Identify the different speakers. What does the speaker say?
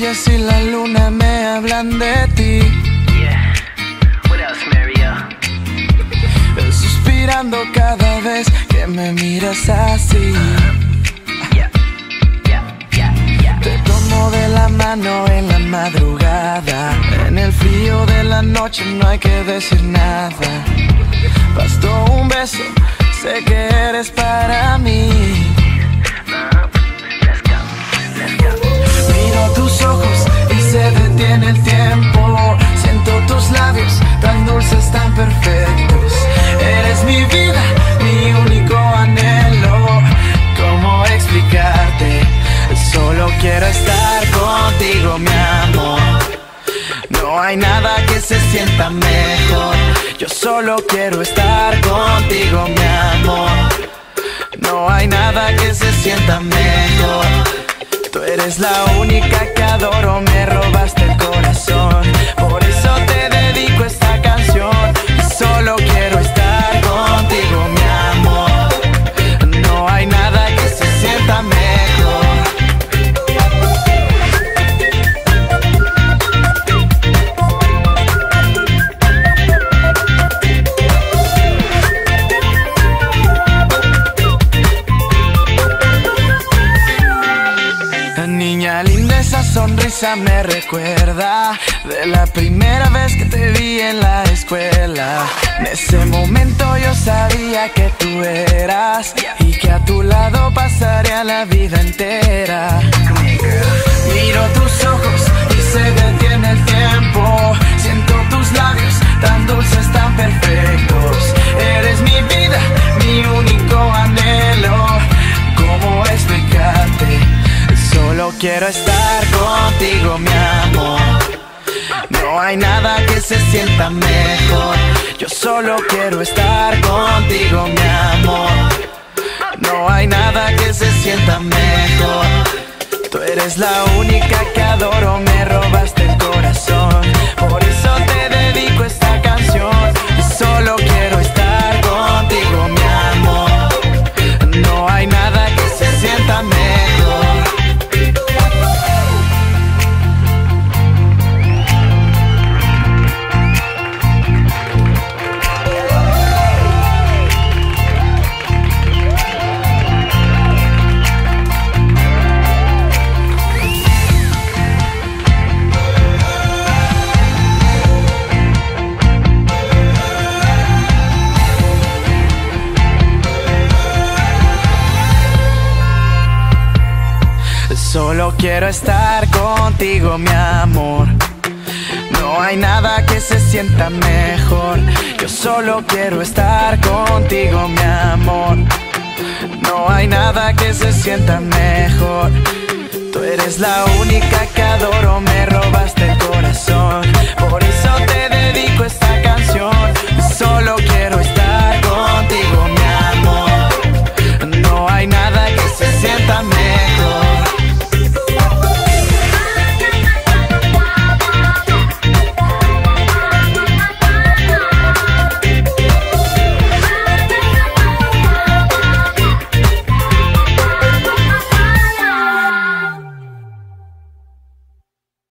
Speaker 1: estrellas y la luna me hablan de ti.
Speaker 2: Yeah. What else, Mario?
Speaker 1: Suspirando cada vez que me miras así.
Speaker 2: Yeah.
Speaker 1: Te tomo de la mano en la madrugada. En el frío de la noche no hay que decir nada. Bastó un beso, sé que eres para mí.
Speaker 2: Let's go.
Speaker 1: Miro tus ojos y se detiene el tiempo. Siento tus labios tan dulces, tan perfectos. Eres mi vida, mi único anhelo. ¿Cómo explicarte? Solo quiero estar contigo, mi amor. No hay nada que se sienta mejor. Yo solo quiero estar contigo, mi amor. No hay nada que se sienta mejor. Tú eres la única que adoro, me robaste el corazón. Por eso te dedico esta canción. Solo quiero estar contigo, mi amor. No hay nada que se sienta mejor. Niña linda, esa sonrisa me recuerda de la primera vez que te vi en la escuela. En ese momento yo sabía que tú eras y que a tu lado pasaría la vida entera. Miro tus ojos y se detiene el tiempo. Siento tus labios tan dulces, tan perfectos. Eres mi vida, mi único anhelo. ¿Cómo explicarte? Solo quiero estar contigo, mi amor. No hay nada que se sienta mejor. Yo solo quiero estar contigo, mi amor. No hay nada que se sienta mejor. Tú eres la única que adoro, me robaste el corazón. Por eso te dedico esta canción. Solo quiero estar contigo, mi amor. No hay nada que se sienta mejor. Solo quiero estar contigo, mi amor. No hay nada que se sienta mejor. Yo solo quiero estar contigo, mi amor. No hay nada que se sienta mejor. Tú eres la única que adoro, me robaste